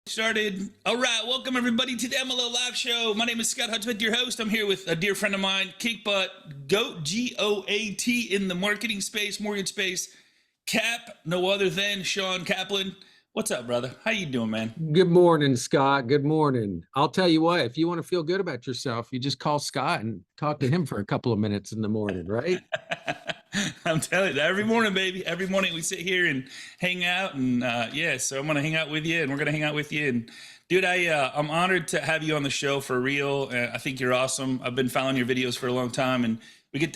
Started. All right, welcome everybody to the MLO Live Show. My name is Scott Hudspeth, your host. I'm here with a dear friend of mine, Kick Butt, Goat, G-O-A-T, in the marketing space, mortgage space. Cap, no other than Shawn Kaplan. What's up, brother? How you doing, man? Good morning, Scott. Good morning. I'll tell you what, if you want to feel good about yourself, you just call Scott and talk to him for a couple of minutes in the morning, right? I'm telling you, every morning, baby. Every morning we sit here and hang out, and so I'm gonna hang out with you, and we're gonna hang out with you. And dude, I'm honored to have you on the show for real. I think you're awesome. I've been following your videos for a long time, and we got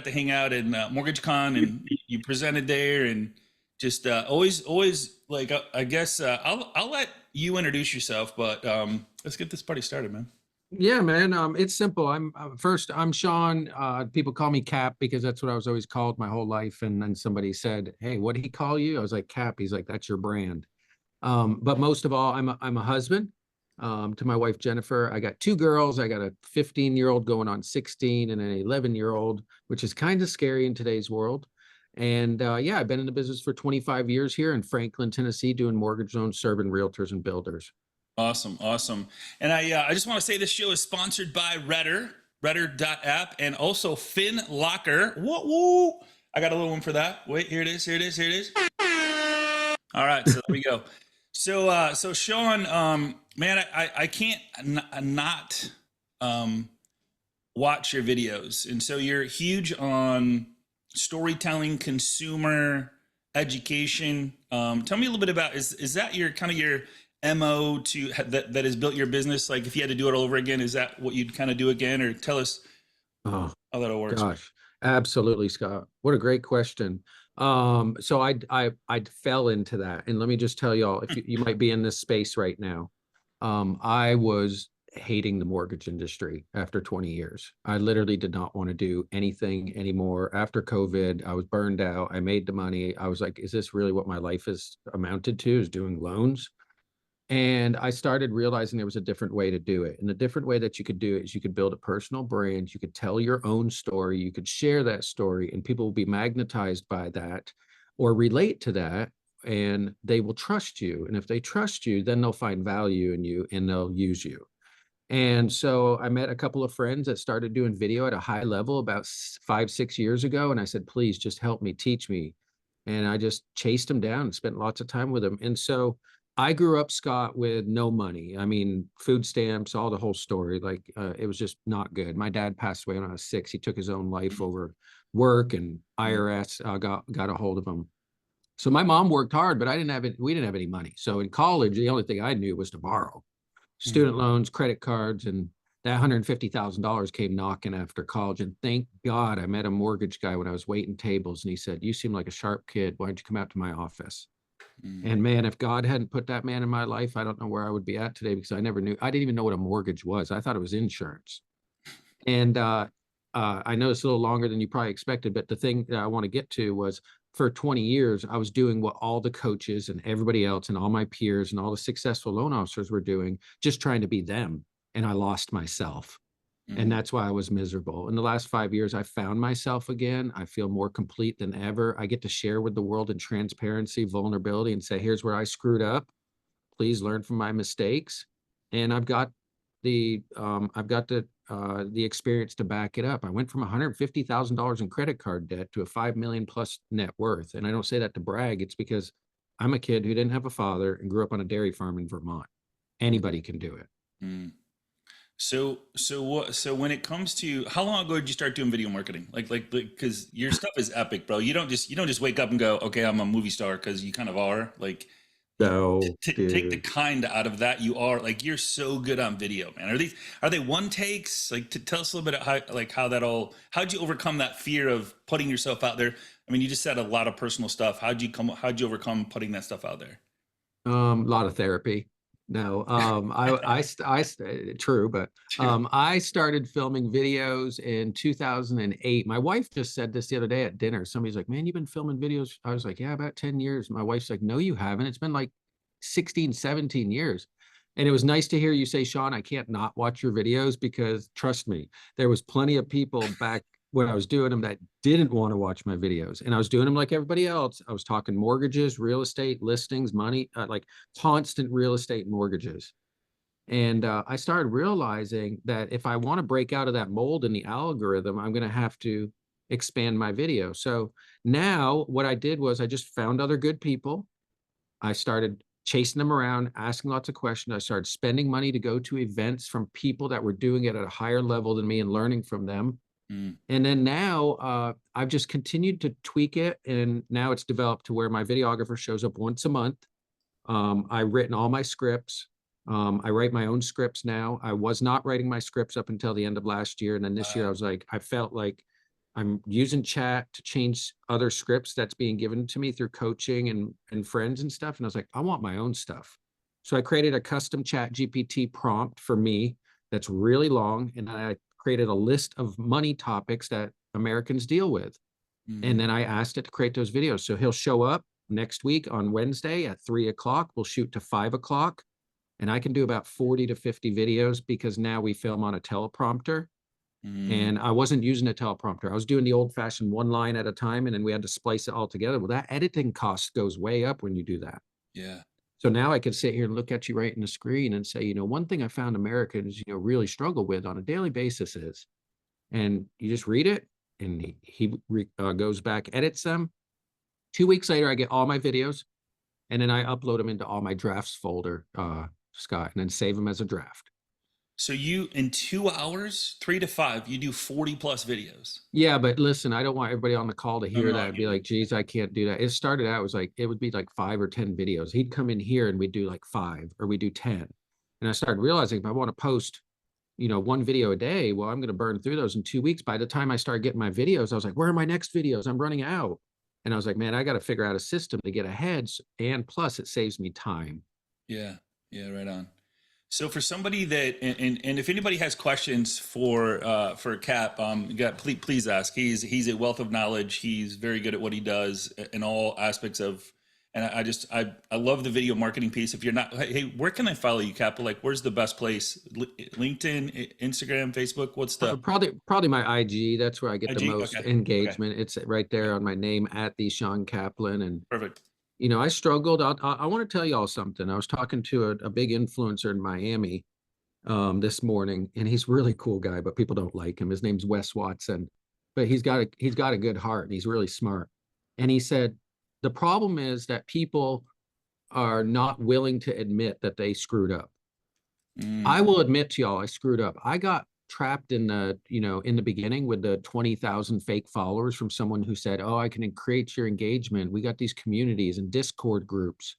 to hang out in Mortgage Con, and you presented there, and just always like I guess I'll let you introduce yourself, but let's get this party started, man. Yeah, man. It's simple. I'm Shawn. People call me Cap because that's what I was always called my whole life. And then somebody said, "Hey, what did he call you?" I was like, "Cap." He's like, "That's your brand." But most of all, I'm a husband to my wife Jennifer. I got two girls. I got a 15-year-old going on 16 and an 11-year-old, which is kind of scary in today's world. And yeah, I've been in the business for 25 years here in Franklin, Tennessee, doing mortgage loans, serving realtors and builders. Awesome. And I just want to say this show is sponsored by Redder.app, and also FinLocker. Whoa. I got a little one for that. Wait, here it is. All right, so there we go. So Shawn, man, I can't not watch your videos. And so you're huge on storytelling, consumer education. Tell me a little bit about, is that your kind of your MO that has built your business? Like if you had to do it all over again, is that what you'd kind of do again? Or tell us how that all works. Gosh, absolutely, Scott. What a great question. So I fell into that. And let me just tell y'all, if you might be in this space right now, I was hating the mortgage industry after 20 years. I literally did not want to do anything anymore. After COVID, I was burned out. I made the money. I was like, is this really what my life is amounted to, is doing loans? And I started realizing there was a different way to do it. And the different way that you could do it is you could build a personal brand. You could tell your own story. You could share that story, and people will be magnetized by that or relate to that, and they will trust you. And if they trust you, then they'll find value in you and they'll use you. And so I met a couple of friends that started doing video at a high level about 5-6 years ago. And I said, please just help me, teach me. And I just chased them down and spent lots of time with them. And so I grew up, Scott, with no money. I mean, food stamps, all the whole story. Like it was just not good. My dad passed away when I was 6. He took his own life over work, and IRS got a hold of him. So my mom worked hard, but we didn't have any money. So in college, the only thing I knew was to borrow. Student loans, credit cards, and that $150,000 came knocking after college. And thank God I met a mortgage guy when I was waiting tables, and he said, "You seem like a sharp kid. Why don't you come out to my office?" And man, if God hadn't put that man in my life, I don't know where I would be at today, because I didn't even know what a mortgage was. I thought it was insurance. And I know it's a little longer than you probably expected, but the thing that I want to get to was, for 20 years, I was doing what all the coaches and everybody else and all my peers and all the successful loan officers were doing, just trying to be them. And I lost myself. And that's why I was miserable. In the last 5 years, I found myself again. I feel more complete than ever. I get to share with the world in transparency, vulnerability, and say, here's where I screwed up. Please learn from my mistakes. And I've got the experience to back it up. I went from $150,000 in credit card debt to a $5 million plus net worth. And I don't say that to brag. It's because I'm a kid who didn't have a father and grew up on a dairy farm in Vermont. Anybody can do it. So when it comes to, how long ago did you start doing video marketing? Like, because your stuff is epic, bro. You don't just wake up and go, okay, I'm a movie star, because you kind of are. Like, No, take the kind out of that. You are like, you're so good on video, man. Are they one takes? Like, to tell us a little bit of how'd you overcome that fear of putting yourself out there? I mean, you just said a lot of personal stuff. How'd you overcome putting that stuff out there? A lot of therapy. No, true, but I started filming videos in 2008. My wife just said this the other day at dinner. Somebody's like, "Man, you've been filming videos." I was like, "Yeah, about 10 years." My wife's like, "No, you haven't. It's been like 16, 17 years." And it was nice to hear you say, "Shawn, I can't not watch your videos," because trust me, there was plenty of people back when I was doing them that didn't want to watch my videos. And I was doing them like everybody else. I was talking mortgages, real estate, listings, money, like constant real estate mortgages. And I started realizing that if I want to break out of that mold in the algorithm, I'm going to have to expand my video. So now what I did was I just found other good people. I started chasing them around, asking lots of questions. I started spending money to go to events from people that were doing it at a higher level than me and learning from them. Mm. And then now I've just continued to tweak it. And now it's developed to where my videographer shows up once a month. I've written all my scripts. I write my own scripts now. I was not writing my scripts up until the end of last year. And then this year I was like, I felt like I'm using chat to change other scripts that's being given to me through coaching and friends and stuff. And I was like, I want my own stuff. So I created a custom chat GPT prompt for me that's really long. And I created a list of money topics that Americans deal with. And then I asked it to create those videos. So he'll show up next week on Wednesday at 3 o'clock. We'll shoot to 5 o'clock. And I can do about 40 to 50 videos because now we film on a teleprompter. And I wasn't using a teleprompter. I was doing the old fashioned one line at a time, and then we had to splice it all together. Well, that editing cost goes way up when you do that. Yeah. So now I can sit here and look at you right in the screen and say, one thing I found Americans, really struggle with on a daily basis is, and you just read it and he goes back, edits them. 2 weeks later, I get all my videos and then I upload them into all my drafts folder, Scott, and then save them as a draft. So you, in 2 hours, 3 to 5, you do 40 plus videos. Yeah, but listen, I don't want everybody on the call to hear no, that and be like, geez, I can't do that. It started out, it would be like 5 or 10 videos. He'd come in here and we'd do like 5 or we do 10. And I started realizing if I want to post, one video a day, well, I'm going to burn through those in 2 weeks. By the time I started getting my videos, I was like, where are my next videos? I'm running out. And I was like, man, I got to figure out a system to get ahead. And plus it saves me time. Yeah. Yeah. Right on. So for somebody that, and if anybody has questions for Cap, please ask. He's a wealth of knowledge. He's very good at what he does in all aspects of. And I love the video marketing piece. If you're not, hey, where can I follow you, Cap? Like, where's the best place? LinkedIn, Instagram, Facebook. What's the probably my IG? That's where I get IG? the most Okay. engagement. Okay. It's right there on my name at the Shawn Kaplan. And Perfect. I struggled. I want to tell y'all something. I was talking to a big influencer in Miami this morning, and he's a really cool guy, but people don't like him. His name's Wes Watson, but he's got a good heart and he's really smart. And he said, the problem is that people are not willing to admit that they screwed up. I will admit to y'all, I screwed up. I got trapped in the beginning with the 20,000 fake followers from someone who said, oh, I can increase your engagement. We got these communities and Discord groups.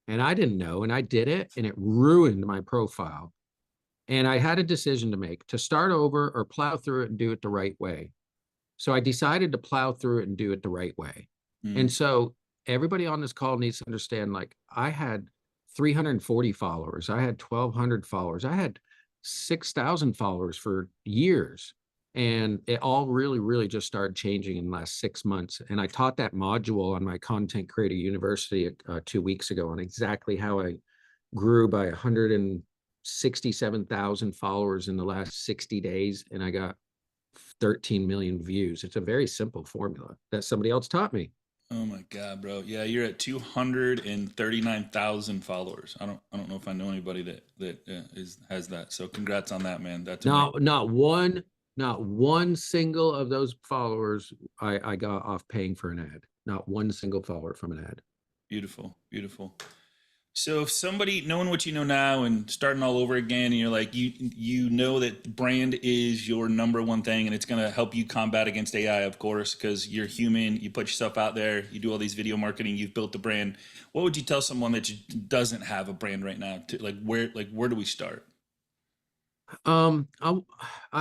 And I didn't know, and I did it, and it ruined my profile. And I had a decision to make, to start over or plow through it and do it the right way. So I decided to plow through it and do it the right way. And so everybody on this call needs to understand, like, I had 340 followers. I had 1,200 followers. I had 6,000 followers for years. And it all really, really just started changing in the last 6 months. And I taught that module on my Content Creator University 2 weeks ago on exactly how I grew by 167,000 followers in the last 60 days. And I got 13 million views. It's a very simple formula that somebody else taught me. Oh my God, bro. Yeah, you're at 239,000 followers. I don't know if I know anybody that has that. So congrats on that, man. That's amazing. Not one single of those followers I got off paying for an ad. Not one single follower from an ad. Beautiful, beautiful. So if somebody knowing what you know now and starting all over again, and you're like, you know that brand is your number one thing, and it's going to help you combat against AI, of course, because you're human. You put yourself out there. You do all these video marketing. You've built the brand. What would you tell someone that doesn't have a brand right now? Where do we start? I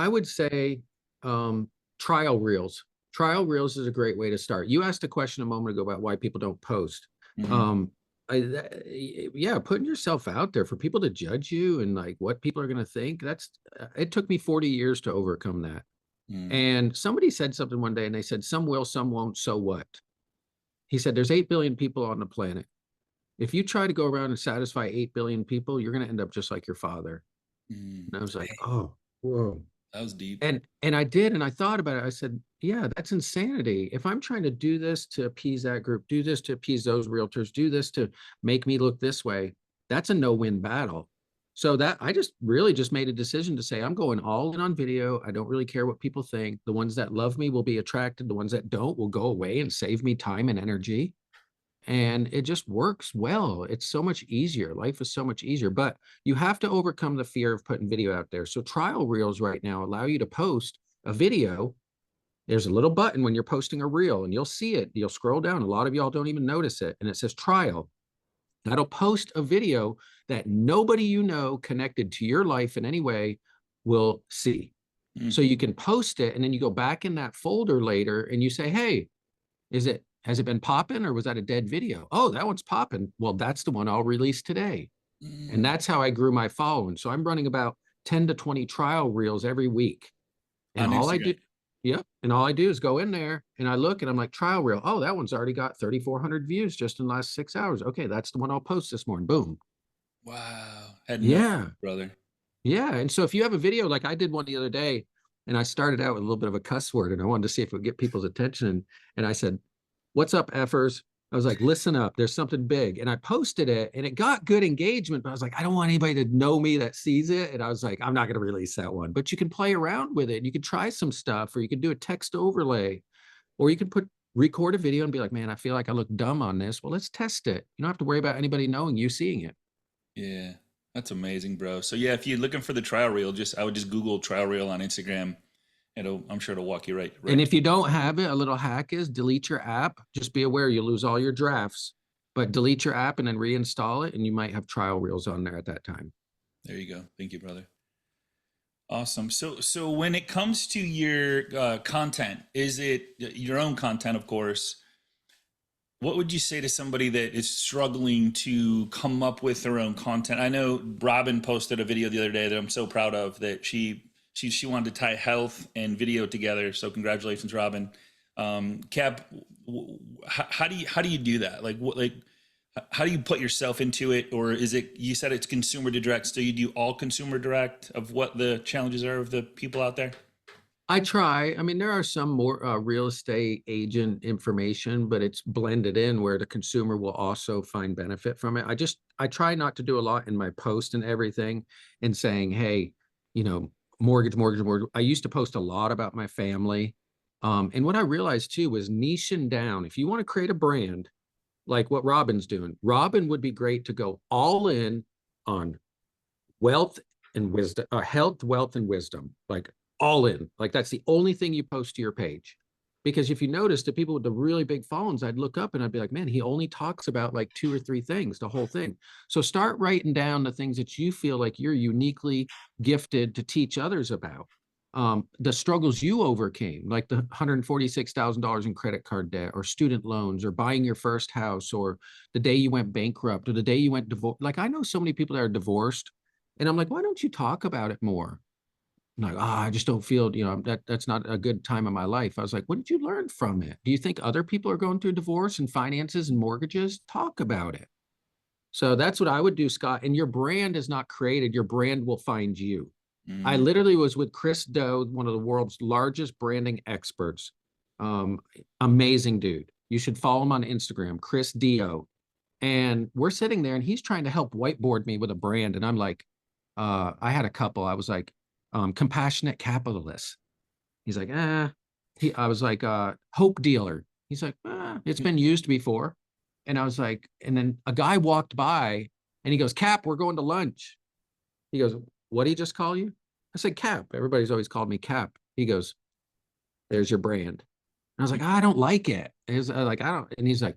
would say trial reels. Trial reels is a great way to start. You asked a question a moment ago about why people don't post. Yeah, putting yourself out there for people to judge you and like what people are going to think. It took me 40 years to overcome that. And somebody said something one day and they said, some will, some won't. So what? He said, there's 8 billion people on the planet. If you try to go around and satisfy 8 billion people, you're going to end up just like your father. And I was like, oh, whoa. That was deep. And I did, and I thought about it. I said, yeah, that's insanity. If I'm trying to do this to appease that group, do this to appease those realtors, do this to make me look this way, that's a no-win battle. So that I just really just made a decision to say, I'm going all in on video. I don't really care what people think. The ones that love me will be attracted. The ones that don't will go away and save me time and energy. And it just works well. It's so much easier. Life is so much easier, but you have to overcome the fear of putting video out there. So trial reels right now allow you to post a video. There's a little button when you're posting a reel and you'll see it. You'll scroll down. A lot of y'all don't even notice it. And it says trial. That'll post a video that nobody you know connected to your life in any way will see. So you can post it and then you go back in that folder later and you say, hey, has it been popping or was that a dead video? Oh, that one's popping. Well, that's the one I'll release today. And that's how I grew my following. So I'm running about 10 to 20 trial reels every week. And On all I Instagram. do, yeah. And all I do is go in there and I look and I'm like, trial reel. Oh, that one's already got 3,400 views just in the last 6 hours. Okay, that's the one I'll post this morning. Boom. Wow. Had no, Yeah. brother. Yeah. And so if you have a video, like I did one the other day, and I started out with a little bit of a cuss word and I wanted to see if it would get people's attention. And I said, what's up, effers? I was like, listen up, there's something big. And I posted it and it got good engagement, but I was like, I don't want anybody to know me that sees it. And I was like, I'm not going to release that one, but you can play around with it. You can try some stuff, or you can do a text overlay, or you can record a video and be like, man, I feel like I look dumb on this. Well, let's test it. You don't have to worry about anybody knowing you seeing it. Yeah. That's amazing, bro. So yeah, if you're looking for the trial reel, I would just Google trial reel on Instagram. I'm sure it'll walk you right. And if you don't have it, a little hack is delete your app. Just be aware you'll lose all your drafts, but delete your app and then reinstall it, and you might have trial reels on there at that time. There you go. Thank you, brother. Awesome. So when it comes to your content, is it your own content, of course? What would you say to somebody that is struggling to come up with their own content? I know Robin posted a video the other day that I'm so proud of, that she wanted to tie health and video together. So congratulations, Robin. Cap, how do you do that? How do you put yourself into it? Or is it, you said it's consumer direct, so you do all consumer direct of what the challenges are of the people out there? I try. I mean, there are some more real estate agent information, but it's blended in where the consumer will also find benefit from it. I try not to do a lot in my post and everything and saying, hey, mortgage. I used to post a lot about my family. And what I realized too was niching down. If you want to create a brand, like what Robin's doing, Robin would be great to go all in on wealth and wisdom, health, wealth, and wisdom, like all in. Like that's the only thing you post to your page. Because if you notice, the people with the really big phones, I'd look up and I'd be like, man, he only talks about like 2 or 3 things, the whole thing. So start writing down the things that you feel like you're uniquely gifted to teach others about. The struggles you overcame, like the $146,000 in credit card debt or student loans or buying your first house, or the day you went bankrupt or the day you went divorced. Like I know so many people that are divorced and I'm like, why don't you talk about it more? I'm like, I just don't feel, that's not a good time in my life. I was like, what did you learn from it? Do you think other people are going through divorce and finances and mortgages? Talk about it. So that's what I would do, Scott. And your brand is not created. Your brand will find you. I literally was with Chris Doe, one of the world's largest branding experts. Amazing dude. You should follow him on Instagram, Chris Do. And we're sitting there and he's trying to help whiteboard me with a brand. And I'm like, I had a couple. I was like, compassionate capitalist. He's like, I was like, hope dealer. He's like, it's been used before. And I was like, and then a guy walked by and he goes, Cap, we're going to lunch. He goes, what did he just call you? I said, Cap. Everybody's always called me Cap. He goes, there's your brand. And I was like, I don't like it. He's like, I don't. And he's like,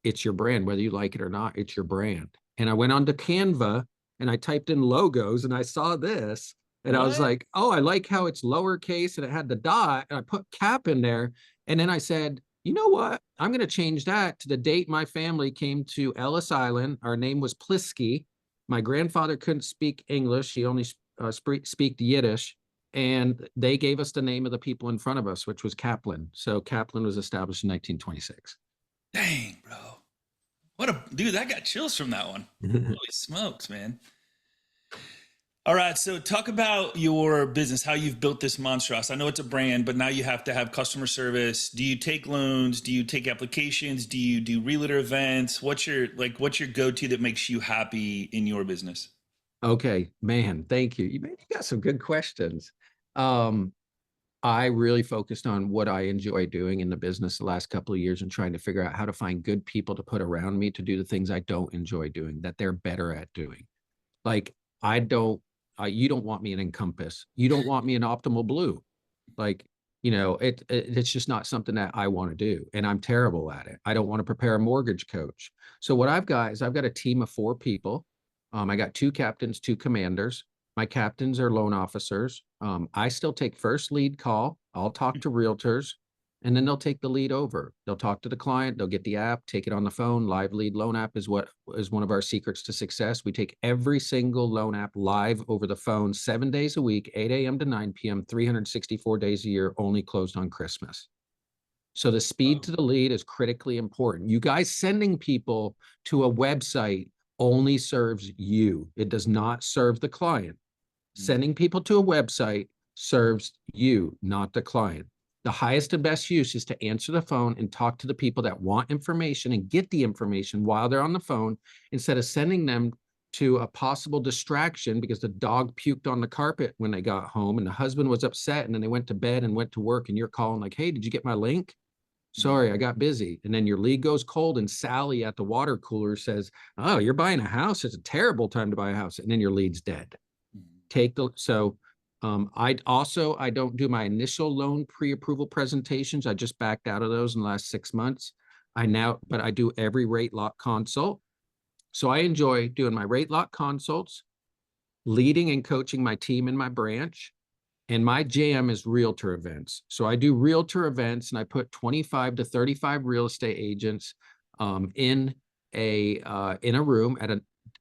it's your brand, whether you like it or not, it's your brand. And I went on to Canva and I typed in logos and I saw this. And I was like, oh, I like how it's lowercase and it had the dot. And I put Cap in there. And then I said, you know what? I'm going to change that to the date my family came to Ellis Island. Our name was Plisky. My grandfather couldn't speak English. He only speak Yiddish. And they gave us the name of the people in front of us, which was Kaplan. So Kaplan was established in 1926. Dang, bro. Dude, I got chills from that one. Holy smokes, man. All right, so talk about your business, how you've built this monstrous. I know it's a brand, but now you have to have customer service. Do you take loans? Do you take applications? Do you do realtor events? What's your go-to that makes you happy in your business? Okay, man, thank you. You got some good questions. Um, I really focused on what I enjoy doing in the business the last couple of years and trying to figure out how to find good people to put around me to do the things I don't enjoy doing, that they're better at doing. Like, I don't, you don't want me in Encompass. You don't want me in Optimal Blue. Like, it's just not something that I want to do. And I'm terrible at it. I don't want to prepare a mortgage coach. So what I've got is I've got a team of 4 people. I got 2 captains, 2 commanders. My captains are loan officers. I still take first lead call. I'll talk to realtors, and then they'll take the lead over. They'll talk to the client. They'll get the app, take it on the phone. Live lead loan app is one of our secrets to success. We take every single loan app live over the phone 7 days a week, 8 a.m. to 9 p.m., 364 days a year, only closed on Christmas. So the speed to the lead is critically important. You guys sending people to a website only serves you. It does not serve the client. Sending people to a website serves you, not the client. The highest and best use is to answer the phone and talk to the people that want information and get the information while they're on the phone, instead of sending them to a possible distraction because the dog puked on the carpet when they got home and the husband was upset, and then they went to bed and went to work, and you're calling like, hey, did you get my link? Sorry, I got busy. And then your lead goes cold, and Sally at the water cooler says, oh, you're buying a house. It's a terrible time to buy a house. And then your lead's dead. I don't do my initial loan pre-approval presentations. I just backed out of those in the last 6 months. But I do every rate lock consult. So I enjoy doing my rate lock consults, leading and coaching my team in my branch. And my jam is realtor events. So I do realtor events, and I put 25 to 35 real estate agents in a room at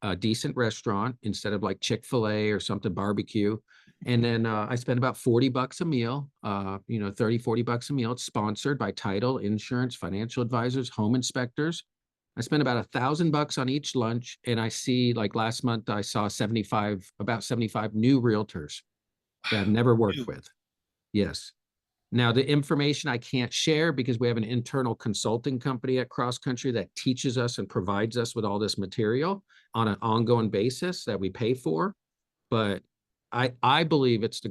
a decent restaurant, instead of like Chick-fil-A or something barbecue. And then I spend about $40 a meal, 30, $40 a meal. It's sponsored by title, insurance, financial advisors, home inspectors. I spend about $1,000 on each lunch. And I see, like last month, I saw about 75 new realtors that I've never worked with. Yes. Now, the information I can't share because we have an internal consulting company at Cross Country that teaches us and provides us with all this material on an ongoing basis that we pay for. But I believe it's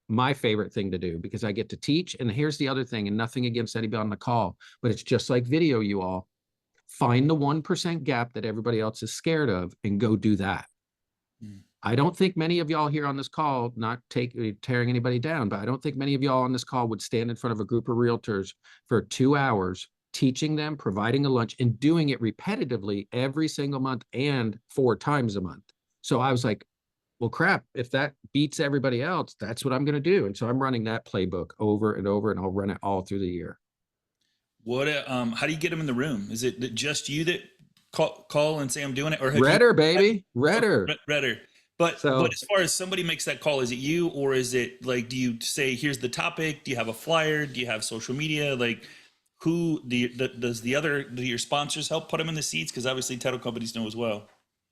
my favorite thing to do because I get to teach. And here's the other thing, and nothing against anybody on the call, but it's just like video, you all. Find the 1% gap that everybody else is scared of and go do that. I don't think many of y'all here on this call, not tearing anybody down, but I don't think many of y'all on this call would stand in front of a group of realtors for 2 hours, teaching them, providing a lunch, and doing it repetitively every single month and 4 times a month. So I was like, well, crap, if that beats everybody else, that's what I'm going to do. And so I'm running that playbook over and over, and I'll run it all through the year. How do you get them in the room? Is it just you that call and say I'm doing it, or Redder, baby, Redder. Redder? But So, as far as somebody makes that call, is it you, or is it like, do you say, here's the topic? Do you have a flyer? Do you have social media? Like, do your sponsors help put them in the seats? Because obviously title companies know as well.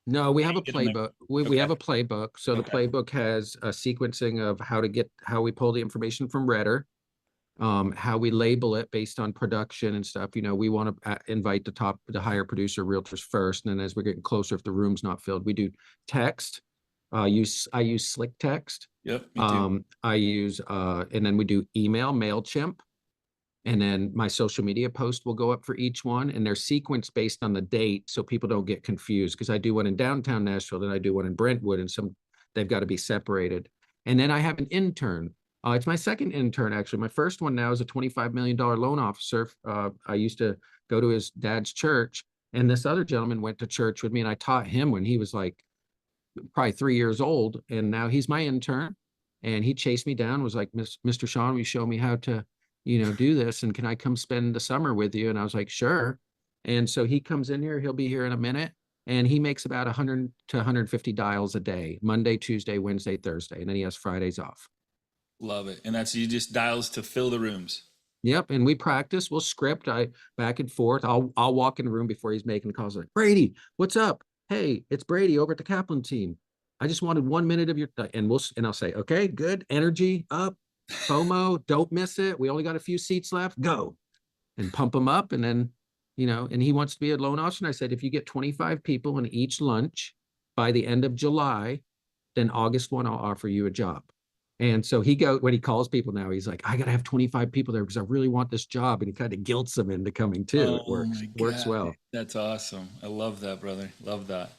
no, we How have do a you get them there? playbook. We Okay. have a playbook. So the Okay. playbook has a sequencing of how we pull the information from Redder, how we label it based on production and stuff. We want to invite the higher producer realtors first. And then as we're getting closer, if the room's not filled, we do text. I use Slick Text. Yep. Me too. And then we do email, MailChimp. And then my social media post will go up for each one, and they're sequenced based on the date, so people don't get confused. Because I do one in downtown Nashville, then I do one in Brentwood, and they've got to be separated. And then I have an intern. It's my second intern, actually. My first one now is a $25 million loan officer. I used to go to his dad's church, and this other gentleman went to church with me, and I taught him when he was like probably 3 years old, and now he's my intern. And he chased me down, was like, Mr. Shawn, will you show me how to do this, and can I come spend the summer with you? And I was like, sure. And so he comes in here, he'll be here in a minute, and he makes about 100 to 150 dials a day, Monday, Tuesday, Wednesday, Thursday, and then he has Fridays off. Love it. And that's, you just dials to fill the rooms. Yep. And we practice, we'll script, back and forth. I'll walk in the room before he's making calls like, Brady, what's up? Hey, it's Brady over at the Kaplan team. I just wanted 1 minute of your, and I'll say, okay, good, energy up, FOMO, don't miss it. We only got a few seats left, go, and pump them up. And then, and he wants to be a loan officer. And I said, if you get 25 people in each lunch by the end of July, then August 1, I'll offer you a job. And so when he calls people now, he's like, I got to have 25 people there because I really want this job. And he kind of guilts them into coming too. It Oh works, my works God. well. That's awesome. I love that, brother. Love that.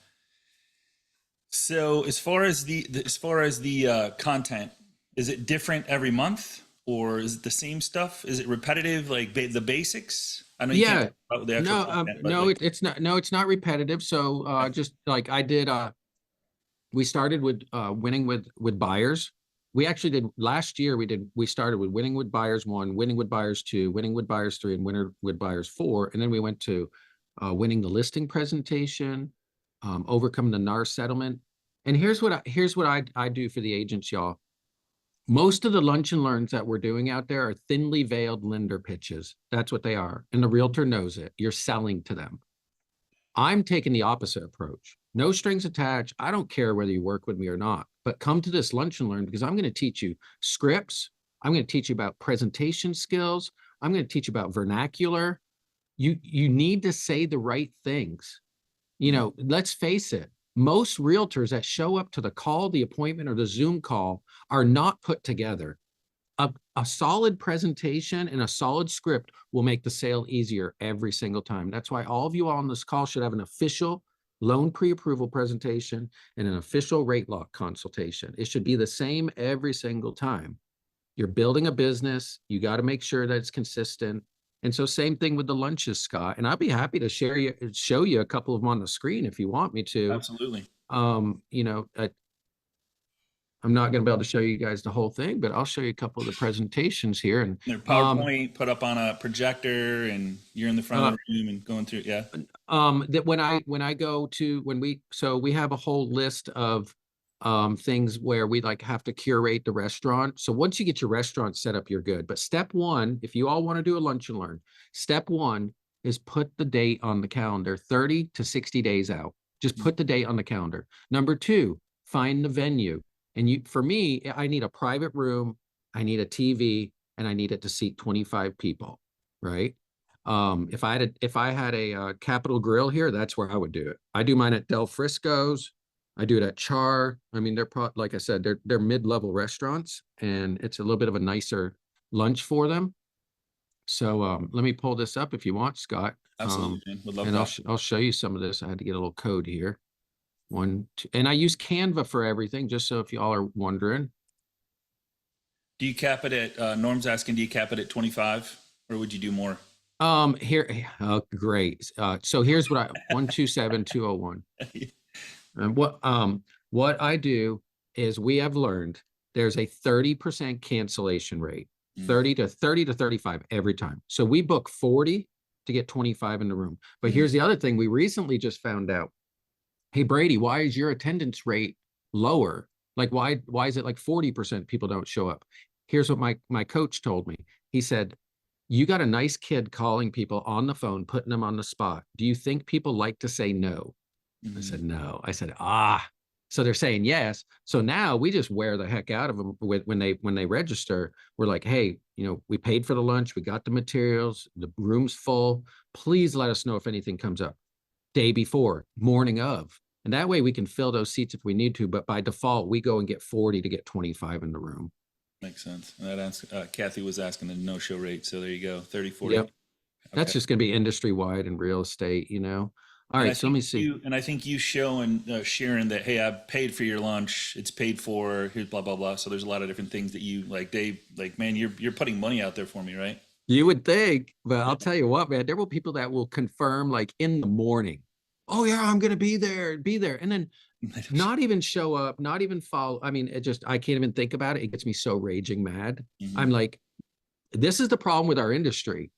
So as far as the content, is it different every month or is it the same stuff? Is it repetitive, like the basics? I know you can't Yeah, talk about the actual no, content, but no, like, it's not, no, it's not repetitive. So, just like I did, we started with, winning with buyers. We actually did last year. We started with winning with buyers 1, winning with buyers 2, winning with buyers 3, and winning with buyers 4. And then we went to, winning the listing presentation, overcoming the NAR settlement. And here's what I do for the agents, y'all. Most of the lunch and learns that we're doing out there are thinly veiled lender pitches. That's what they are. And the realtor knows it. You're selling to them. I'm taking the opposite approach. No strings attached. I don't care whether you work with me or not, but come to this lunch and learn because I'm going to teach you scripts. I'm going to teach you about presentation skills. I'm going to teach you about vernacular. You need to say the right things. Let's face it. Most realtors that show up to the call, the appointment, or the Zoom call are not put together. A solid presentation and a solid script will make the sale easier every single time. That's why all of you on this call should have an official loan pre-approval presentation and an official rate lock consultation. It should be the same every single time. You're building a business. You got to make sure that it's consistent. And so same thing with the lunches, Scott. And I'll be happy to show you a couple of them on the screen if you want me to. absolutely. I'm not going to be able to show you guys the whole thing, but I'll show you a couple of the presentations here. And Their PowerPoint put up on a projector, and you're in the front of the room and going through. Yeah. That we have a whole list of things where we like have to curate the restaurant. So once you get your restaurant set up, you're good. But step 1, if you all want to do a lunch and learn, step 1 is put the date on the calendar 30 to 60 days out. Just put the date on the calendar. Number 2, find the venue. And for me, I need a private room, I need a TV, and I need it to seat 25 people, right? If I had a Capitol Grill here, that's where I would do it. I do mine at Del Frisco's. I do it at Char. I mean, like I said, they're mid-level restaurants, and it's a little bit of a nicer lunch for them. So let me pull this up if you want, Scott. Absolutely, man. Would love and that. I'll show you some of this. I had to get a little code here. 1, 2, and I use Canva for everything, just so if y'all are wondering. Do you cap it at, Norm's asking, do you cap it at 25 or would you do more? Here, oh, great. So here's what 127201. And what I do is we have learned there's a 30% cancellation rate, 30 to 35 every time. So we book 40 to get 25 in the room. But here's the other thing we recently just found out. Hey, Brady, why is your attendance rate lower? Like, why is it like 40% people don't show up? Here's what my coach told me. He said, you got a nice kid calling people on the phone, putting them on the spot. Do you think people like to say no? I said, no. I said, so they're saying yes. So now we just wear the heck out of them when they register. We're like, hey, we paid for the lunch. We got the materials. The room's full. Please let us know if anything comes up. Day before, morning of. And that way we can fill those seats if we need to. But by default, we go and get 40 to get 25 in the room. Makes sense. And Kathy was asking the no-show rate. So there you go, 30, 40. Yep. Okay. That's just going to be industry-wide in real estate, All right, so let me see. I think you showing Sharon that, hey, I paid for your lunch. It's paid for. Here's blah, blah, blah. So there's a lot of different things that you like. Man, you're putting money out there for me, right? You would think, but I'll tell you what, man, there will people that will confirm like in the morning. Oh yeah, I'm going to be there. And then not even show up, not even follow. I mean, I can't even think about it. It gets me so raging mad. I'm like, this is the problem with our industry.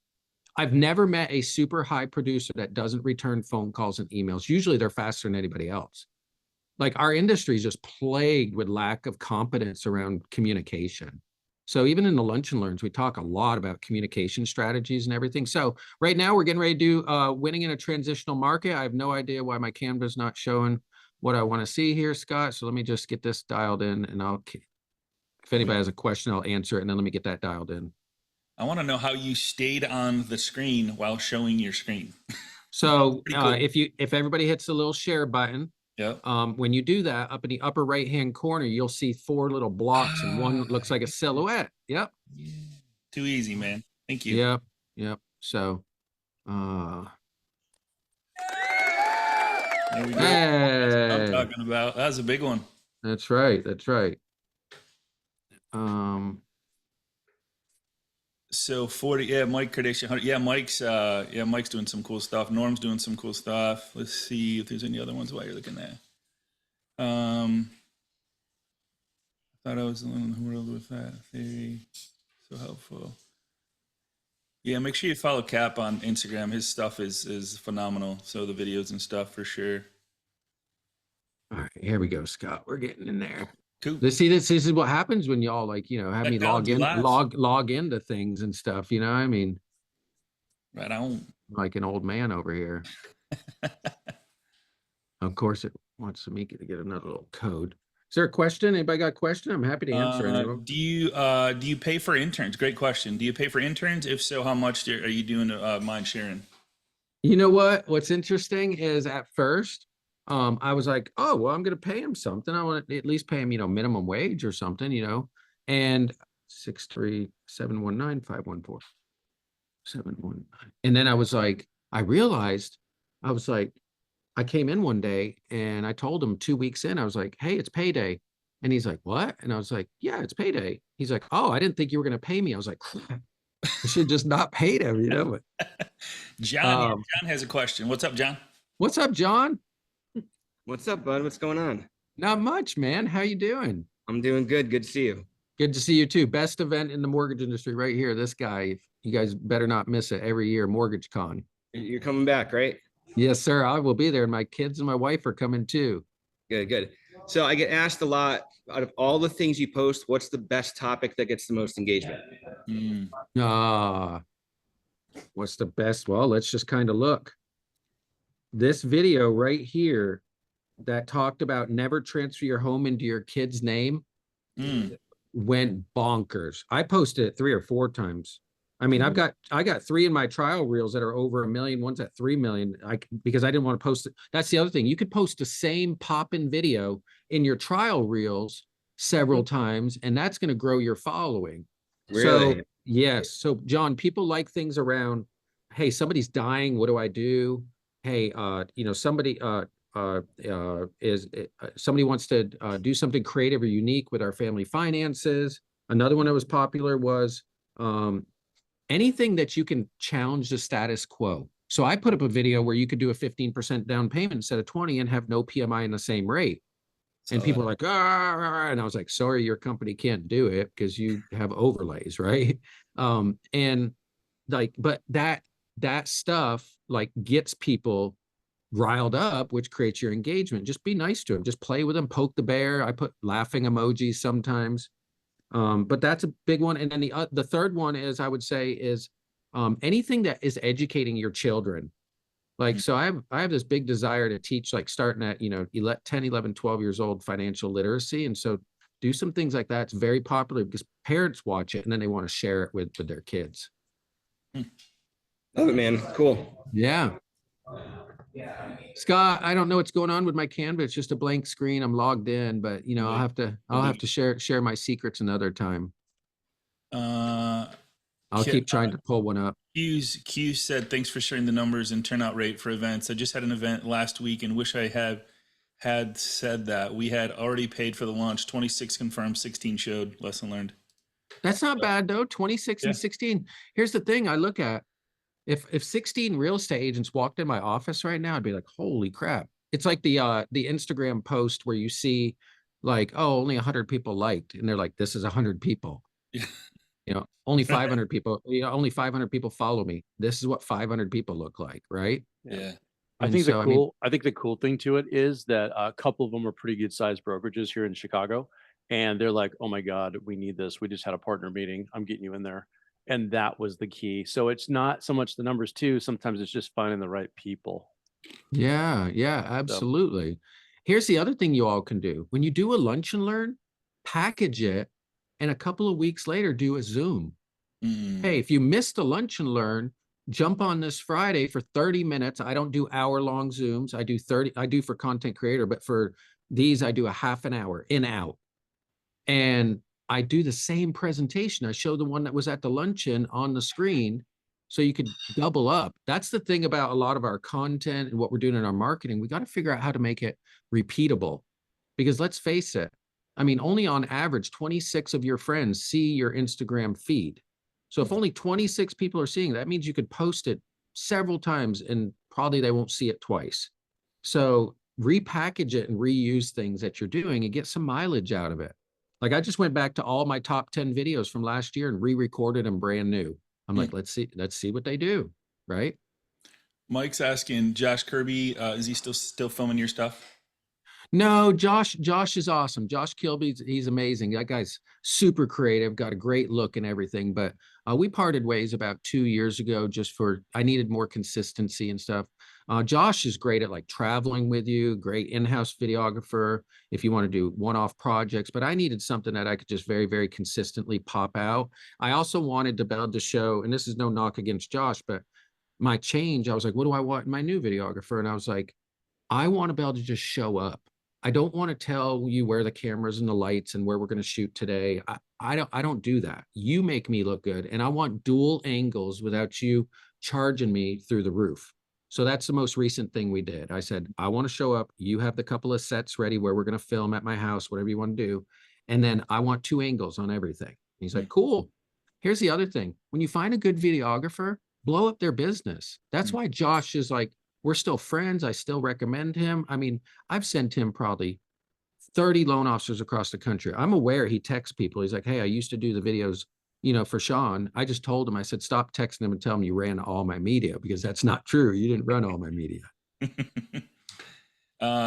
I've never met a super high producer that doesn't return phone calls and emails. Usually they're faster than anybody else. Like our industry is just plagued with lack of competence around communication. So even in the lunch and learns, we talk a lot about communication strategies and everything. So right now we're getting ready to do winning in a transitional market. I have no idea why my Canva's not showing what I want to see here, Scott. So let me just get this dialed in, and if anybody has a question, I'll answer it, and then let me get that dialed in. I want to know how you stayed on the screen while showing your screen. So Cool. if everybody hits the little share button, Yep. when you do that, up in the upper right hand corner, you'll see 4 little blocks, and one looks like a silhouette. Yep. Yeah. Too easy, man. Thank you. Yep. Yep. So There we go. hey, That's what I'm talking about. That was a big one. that's right. That's right. So 40, yeah, Mike Kardashian, Mike's doing some cool stuff. Norm's doing some cool stuff. Let's see if there's any other ones while you're looking there. I thought I was alone in the world with that theory. So helpful. Yeah, make sure you follow Cap on Instagram. His stuff is phenomenal. So the videos and stuff for sure. All right, here we go, Scott. We're getting in there. Cool. This is what happens when y'all have me Technology lives. log into things and stuff. I mean, Right on. like an old man over here. Of course, it wants me to get another little code. Is there a question? Anybody got a question? I'm happy to answer any of them. Do you pay for interns? Great question. Do you pay for interns? If so, how much are you doing mind sharing? You know what? What's interesting is at first, I was like, oh, well, I'm going to pay him something. I want to at least pay him, minimum wage or something, and 63719514719. And then I was like, I came in one day and I told him 2 weeks in, I was like, hey, it's payday. And he's like, what? And I was like, yeah, it's payday. He's like, oh, I didn't think you were going to pay me. I was like, crap. I should just not paid him, But John has a question. What's up, John? What's up, John? What's up, bud? What's going on? Not much, man. How you doing? I'm doing good. Good to see you. Good to see you too. Best event in the mortgage industry right here. This guy, you guys better not miss it every year. Mortgage Con. You're coming back, right? Yes, sir. I will be there. And my kids and my wife are coming too. Good, good. So I get asked a lot, out of all the things you post, what's the best topic that gets the most engagement? What's the best? Well, let's just kind of look. This video right here that talked about never transfer your home into your kid's name went bonkers. I posted it 3 or 4 times. I mean, I got 3 in my trial reels that are over 1 million. One's at 3 million. Because I didn't want to post it. That's the other thing. You could post the same pop-in video in your trial reels several times, and that's going to grow your following. Really? So, yes. So, John, people like things around, hey, somebody's dying. What do I do? Hey, somebody somebody wants to do something creative or unique with our family finances. Another one that was popular was anything that you can challenge the status quo. So I put up a video where you could do a 15% down payment instead of 20 and have no PMI in the same rate. And people are like, and I was like, sorry, your company can't do it because you have overlays, right? And like, but that stuff like gets people riled up, which creates your engagement. Just be nice to them. Just play with them. Poke the bear. I put laughing emojis sometimes. But that's a big one. And then the third one is, I would say, is anything that is educating your children. Like, so I have this big desire to teach, like starting at, 10, 11, 12 years old, financial literacy. And so do some things like that. It's very popular because parents watch it and then they want to share it with their kids. Love it, man. Cool. Yeah. Scott, I don't know what's going on with my Canva. It's just a blank screen. I'm logged in, but I'll have to share my secrets another time. I'll keep trying to pull one up. Q said, thanks for sharing the numbers and turnout rate for events. I just had an event last week and wish I had said that. We had already paid for the launch. 26 confirmed, 16 showed. Lesson learned. That's not bad though. 26 and 16. Here's the thing I look at. If 16 real estate agents walked in my office right now, I'd be like, holy crap. It's like the Instagram post where you see like, oh, only 100 people liked. And they're like, this is 100 people. Only 500 people, only 500 people follow me. This is what 500 people look like, right? Yeah. I think the cool thing to it is that a couple of them are pretty good sized brokerages here in Chicago. And they're like, oh my God, we need this. We just had a partner meeting. I'm getting you in there. And that was the key. So it's not so much the numbers too. Sometimes it's just finding the right people. Yeah, absolutely. Here's the other thing you all can do. When you do a lunch and learn, package it, and a couple of weeks later, do a Zoom. Hey, if you missed a lunch and learn, jump on this Friday for 30 minutes. I don't do hour-long Zooms. I do 30, I do for content creator, but for these, I do a half an hour in out. And I do the same presentation. I show the one that was at the luncheon on the screen so you could double up. That's the thing about a lot of our content and what we're doing in our marketing. We got to figure out how to make it repeatable, because let's face it, I mean, only on average, 26 of your friends see your Instagram feed. So if only 26 people are seeing, that means you could post it several times and probably they won't see it twice. So repackage it and reuse things that you're doing and get some mileage out of it. Like I just went back to all my top 10 videos from last year and re-recorded them brand new. I'm like, let's see what they do, right? Mike's asking, Josh Kirby, is he still filming your stuff? No, Josh is awesome. Josh Kilby, he's amazing. That guy's super creative, got a great look and everything. But we parted ways about 2 years ago just for, I needed more consistency and stuff. Josh is great at like traveling with you, great in-house videographer if you want to do one-off projects. But I needed something that I could just very, very consistently pop out. I also wanted to be able to show, and this is no knock against Josh, but my change, I was like, what do I want in my new videographer? And I was like, I want to be able to just show up. I don't want to tell you where the cameras and the lights and where we're going to shoot today. I don't do that. You make me look good. And I want dual angles without you charging me through the roof. So that's the most recent thing we did. I said, I want to show up. You have the couple of sets ready where we're going to film at my house, whatever you want to do. And then I want 2 angles on everything. And he's like, cool. Here's the other thing. When you find a good videographer, blow up their business. That's why Josh is like, we're still friends. I still recommend him. I mean, I've sent him probably 30 loan officers across the country. I'm aware he texts people. He's like, hey, I used to do the videos, for Shawn. I just told him, I said, stop texting him and tell him you ran all my media, because that's not true. You didn't run all my media.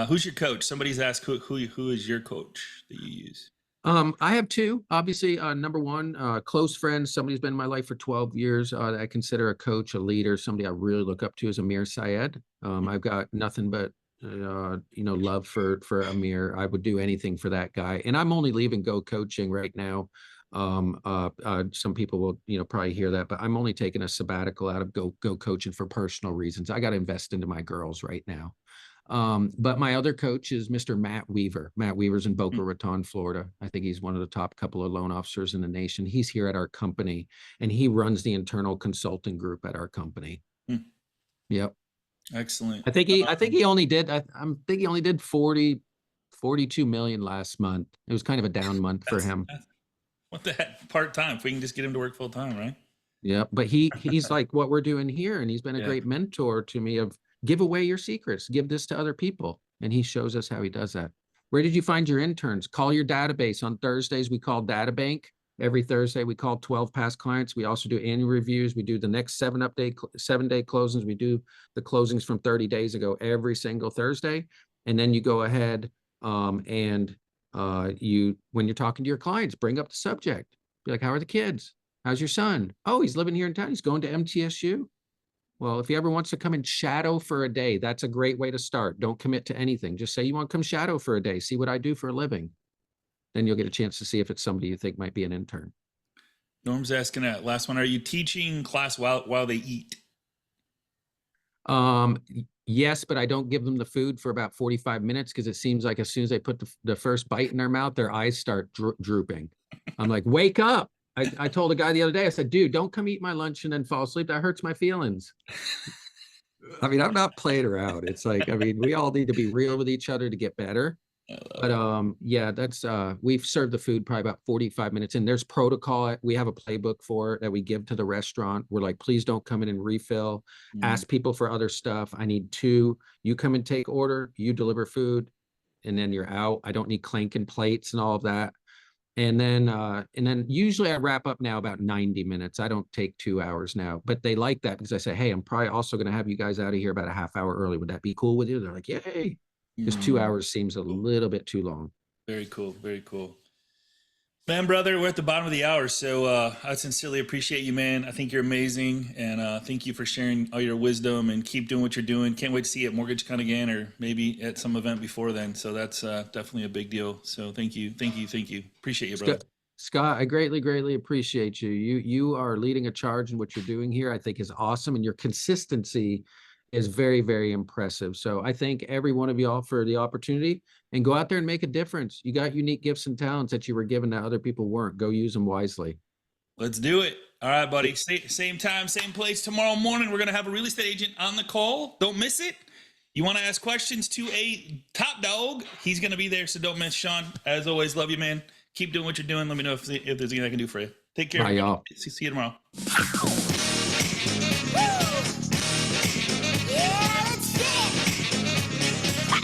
Who's your coach? Somebody's asked who is your coach that you use? I have 2, obviously. Number one, close friends, somebody's been in my life for 12 years. That I consider a coach, a leader, somebody I really look up to is Amir Syed. I've got nothing but, love for Amir. I would do anything for that guy. And I'm only leaving Go Coaching right now. Some people will, probably hear that, but I'm only taking a sabbatical out of Go Coaching for personal reasons. I got to invest into my girls right now. But my other coach is Mr. Matt Weaver. Matt Weaver's in Boca Raton, Florida. I think he's one of the top couple of loan officers in the nation. He's here at our company and he runs the internal consulting group at our company. Yep. Excellent. I think he only did, I think he only did 42 million last month. It was kind of a down month for him. What the heck? Part-time. If we can just get him to work full-time, right? Yeah. But he's like what we're doing here. And he's been a great mentor to me of, give away your secrets, give this to other people. And he shows us how he does that. Where did you find your interns? Call your database. On Thursdays, we call Data Bank. Every Thursday, we call 12 past clients. We also do annual reviews. We do the next 7-day closings. We do the closings from 30 days ago every single Thursday. And then you go ahead when you're talking to your clients, bring up the subject. Be like, how are the kids? How's your son? Oh, he's living here in town. He's going to MTSU. Well, if he ever wants to come and shadow for a day, that's a great way to start. Don't commit to anything. Just say you want to come shadow for a day. See what I do for a living. Then you'll get a chance to see if it's somebody you think might be an intern. Norm's asking that last one. Are you teaching class while they eat? Yes, but I don't give them the food for about 45 minutes because it seems like as soon as they put the first bite in their mouth, their eyes start drooping. I'm like, wake up. I told a guy the other day, I said, dude, don't come eat my lunch and then fall asleep. That hurts my feelings. I mean, I'm not playing around. It's like, I mean, we all need to be real with each other to get better. But yeah, that's we've served the food probably about 45 minutes in. There's protocol. We have a playbook for it that we give to the restaurant. We're like, please don't come in and refill. Ask people for other stuff. I need 2. You come and take order, you deliver food, and then you're out. I don't need clanking plates and all of that. And then usually I wrap up now about 90 minutes. I don't take 2 hours now, but they like that because I say, hey, I'm probably also going to have you guys out of here about a half hour early. Would that be cool with you? They're like, yay. Just 2 hours seems a little bit too long. Very cool. Very cool. Man, brother, we're at the bottom of the hour, so I sincerely appreciate you, man. I think you're amazing, and thank you for sharing all your wisdom, and keep doing what you're doing. Can't wait to see you at MortgageCon again, or maybe at some event before then. So that's definitely a big deal. So thank you. Appreciate you, brother. Scott, I greatly appreciate you. You are leading a charge in what you're doing here. I think is awesome, and your consistency is very impressive. So I thank every one of y'all for the opportunity, and go out there and make a difference. You got unique gifts and talents that you were given that other people weren't. Go use them wisely. Let's do it. All right, buddy. Same time, same place tomorrow morning. We're going to have a real estate agent on the call. Don't miss it. You want to ask questions to a top dog, he's going to be there, so don't miss. Shawn, as always, love you, man. Keep doing what you're doing. Let me know if there's anything I can do for you. Take care. Bye, y'all. See you tomorrow.